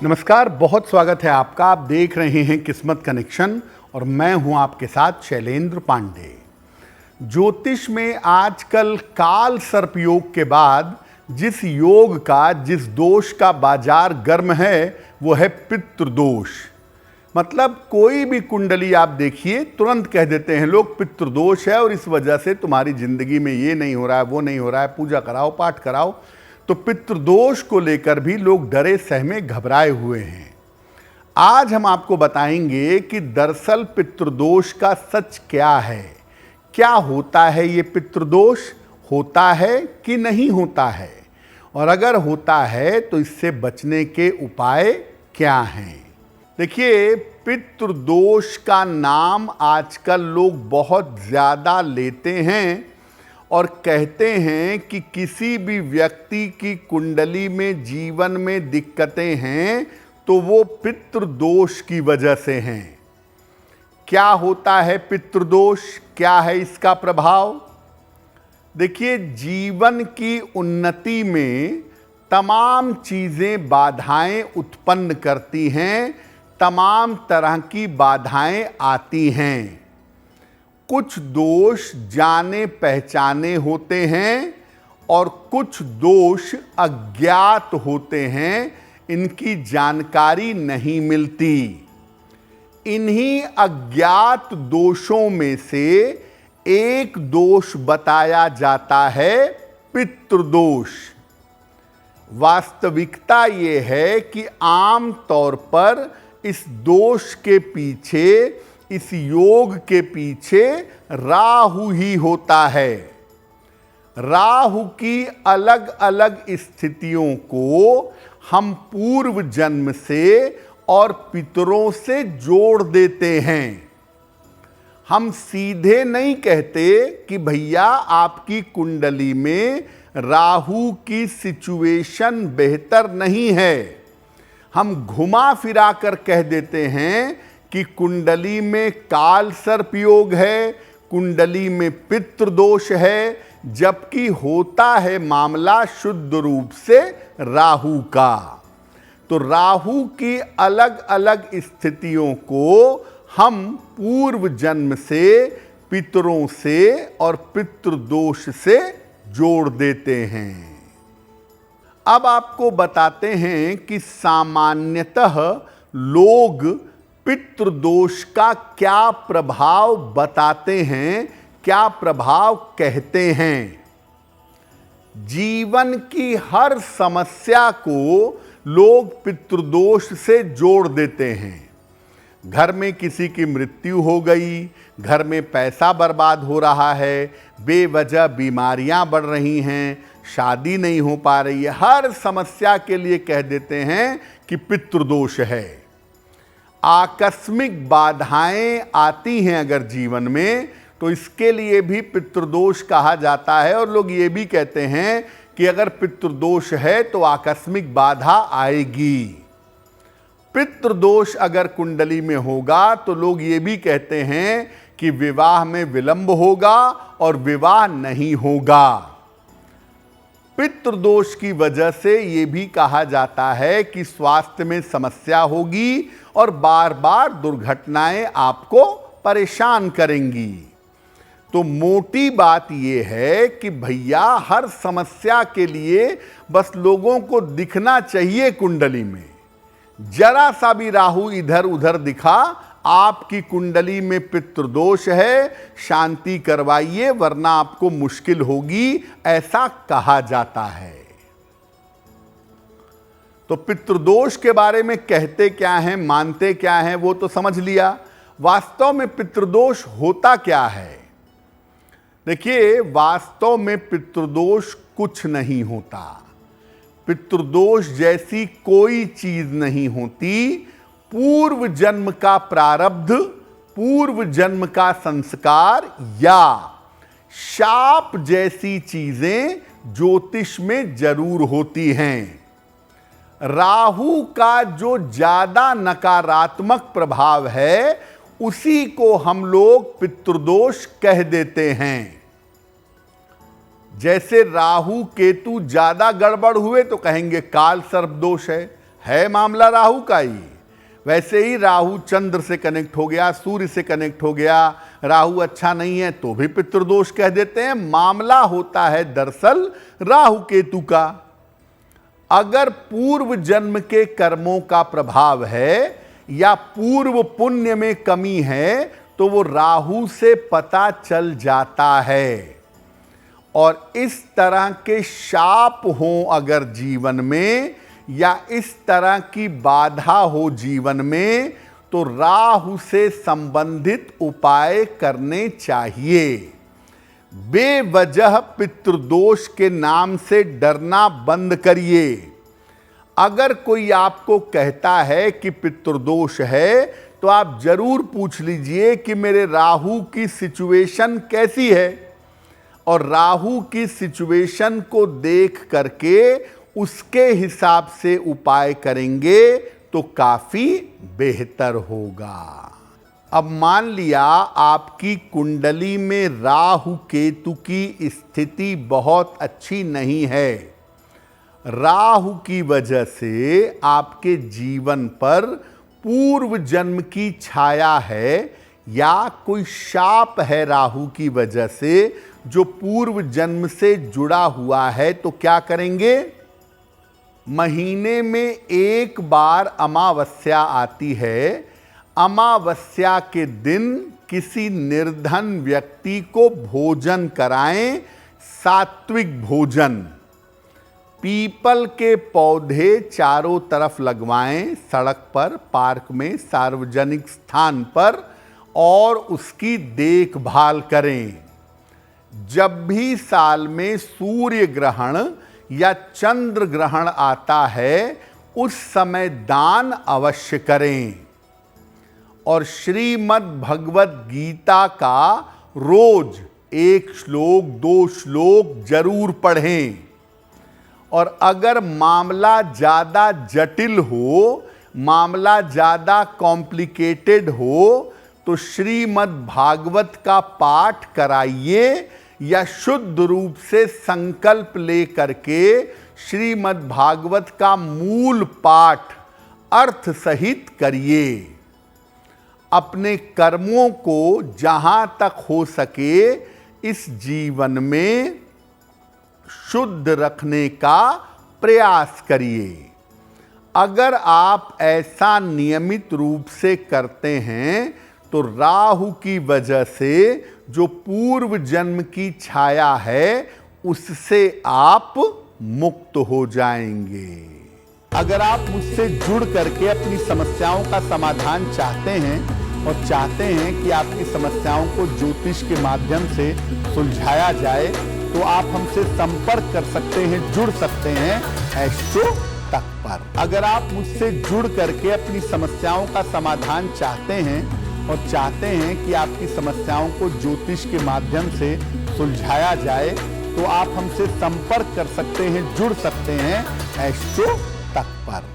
नमस्कार, बहुत स्वागत है आपका। आप देख रहे हैं किस्मत कनेक्शन और मैं हूं आपके साथ शैलेंद्र पांडे। ज्योतिष में आजकल काल सर्प योग के बाद जिस योग का, जिस दोष का बाजार गर्म है वो है पितृदोष। मतलब कोई भी कुंडली आप देखिए, तुरंत कह देते हैं लोग पितृदोष है और इस वजह से तुम्हारी जिंदगी में ये नहीं हो रहा है, वो नहीं हो रहा है, पूजा कराओ, पाठ कराओ। तो पितृदोष को लेकर भी लोग डरे सहमे घबराए हुए हैं। आज हम आपको बताएंगे कि दरअसल पितृदोष का सच क्या है, क्या होता है। ये पितृदोष होता है कि नहीं होता है, और अगर होता है तो इससे बचने के उपाय क्या हैं। देखिए, पितृदोष का नाम आजकल लोग बहुत ज़्यादा लेते हैं और कहते हैं कि किसी भी व्यक्ति की कुंडली में जीवन में दिक्कतें हैं तो वो पितृदोष की वजह से हैं। क्या होता है पितृदोष, क्या है इसका प्रभाव? देखिए, जीवन की उन्नति में तमाम चीज़ें बाधाएं उत्पन्न करती हैं, तमाम तरह की बाधाएं आती हैं। कुछ दोष जाने पहचाने होते हैं और कुछ दोष अज्ञात होते हैं, इनकी जानकारी नहीं मिलती। इन्हीं अज्ञात दोषों में से एक दोष बताया जाता है पितृदोष। वास्तविकता ये है कि आम तौर पर इस दोष के पीछे, इस योग के पीछे राहु ही होता है। राहु की अलग अलग स्थितियों को हम पूर्व जन्म से और पितरों से जोड़ देते हैं। हम सीधे नहीं कहते कि भैया आपकी कुंडली में राहु की सिचुएशन बेहतर नहीं है। हम घुमा फिरा कर कह देते हैं कि कुंडली में काल सर्प योग है, कुंडली में पितृदोष है, जबकि होता है मामला शुद्ध रूप से राहु का। तो राहु की अलग अलग स्थितियों को हम पूर्व जन्म से, पितरों से और पितृदोष से जोड़ देते हैं। अब आपको बताते हैं कि सामान्यतः लोग पितृदोष का क्या प्रभाव बताते हैं, क्या प्रभाव कहते हैं। जीवन की हर समस्या को लोग पितृदोष से जोड़ देते हैं। घर में किसी की मृत्यु हो गई, घर में पैसा बर्बाद हो रहा है, बेवजह बीमारियां बढ़ रही हैं, शादी नहीं हो पा रही है, हर समस्या के लिए कह देते हैं कि पितृदोष है। आकस्मिक बाधाएं आती हैं अगर जीवन में, तो इसके लिए भी पितृदोष कहा जाता है। और लोग ये भी कहते हैं कि अगर पितृदोष है तो आकस्मिक बाधा आएगी। पितृदोष अगर कुंडली में होगा तो लोग ये भी कहते हैं कि विवाह में विलंब होगा और विवाह नहीं होगा। पितृदोष की वजह से ये भी कहा जाता है कि स्वास्थ्य में समस्या होगी और बार बार दुर्घटनाएं आपको परेशान करेंगी। तो मोटी बात यह है कि भैया हर समस्या के लिए बस लोगों को दिखना चाहिए कुंडली में। जरा सा भी राहु इधर उधर दिखा, आपकी कुंडली में पितृदोष है, शांति करवाइए वरना आपको मुश्किल होगी, ऐसा कहा जाता है। तो पितृदोष के बारे में कहते क्या हैं, मानते क्या हैं, वो तो समझ लिया। वास्तव में पितृदोष होता क्या है? देखिए, वास्तव में पितृदोष कुछ नहीं होता। पितृदोष जैसी कोई चीज नहीं होती। पूर्व जन्म का प्रारब्ध, पूर्व जन्म का संस्कार या शाप जैसी चीजें ज्योतिष में जरूर होती हैं। राहु का जो ज्यादा नकारात्मक प्रभाव है उसी को हम लोग पितृदोष कह देते हैं। जैसे राहु केतु ज्यादा गड़बड़ हुए तो कहेंगे काल सर्प दोष है है मामला राहु का ही। वैसे ही राहु चंद्र से कनेक्ट हो गया, सूर्य से कनेक्ट हो गया, राहु अच्छा नहीं है तो भी पितृदोष कह देते हैं। मामला होता है दरअसल राहु केतु का। अगर पूर्व जन्म के कर्मों का प्रभाव है या पूर्व पुण्य में कमी है तो वो राहु से पता चल जाता है। और इस तरह के शाप हो अगर जीवन में या इस तरह की बाधा हो जीवन में तो राहु से संबंधित उपाय करने चाहिए। बेवजह पितृदोष के नाम से डरना बंद करिए। अगर कोई आपको कहता है कि पितृदोष है तो आप जरूर पूछ लीजिए कि मेरे राहु की सिचुएशन कैसी है, और राहु की सिचुएशन को देख करके उसके हिसाब से उपाय करेंगे तो काफी बेहतर होगा। अब मान लिया आपकी कुंडली में राहु केतु की स्थिति बहुत अच्छी नहीं है, राहु की वजह से आपके जीवन पर पूर्व जन्म की छाया है या कोई शाप है राहु की वजह से जो पूर्व जन्म से जुड़ा हुआ है, तो क्या करेंगे? महीने में एक बार अमावस्या आती है। अमावस्या के दिन किसी निर्धन व्यक्ति को भोजन कराएं, सात्विक भोजन। पीपल के पौधे चारों तरफ लगवाएं, सड़क पर, पार्क में, सार्वजनिक स्थान पर, और उसकी देखभाल करें। जब भी साल में सूर्य ग्रहण या चंद्र ग्रहण आता है उस समय दान अवश्य करें। और श्रीमद् भगवत गीता का रोज 1 श्लोक 2 श्लोक जरूर पढ़ें। और अगर मामला ज़्यादा जटिल हो, मामला ज़्यादा कॉम्प्लिकेटेड हो तो श्रीमद् भागवत का पाठ कराइए या शुद्ध रूप से संकल्प ले करके श्रीमद् भागवत का मूल पाठ अर्थ सहित करिए। अपने कर्मों को जहां तक हो सके इस जीवन में शुद्ध रखने का प्रयास करिए। अगर आप ऐसा नियमित रूप से करते हैं तो राहु की वजह से जो पूर्व जन्म की छाया है उससे आप मुक्त हो जाएंगे। अगर आप मुझसे जुड़ करके अपनी समस्याओं का समाधान चाहते हैं और चाहते हैं कि आपकी समस्याओं को ज्योतिष के माध्यम से सुलझाया जाए तो आप हमसे संपर्क कर सकते हैं, जुड़ सकते हैं एस्ट्रो तक पर। अगर आप मुझसे जुड़ करके अपनी समस्याओं का समाधान चाहते हैं और चाहते हैं कि आपकी समस्याओं को ज्योतिष के माध्यम से सुलझाया जाए तो आप हमसे संपर्क कर सकते हैं, जुड़ सकते हैं एस्ट्रो तक पर।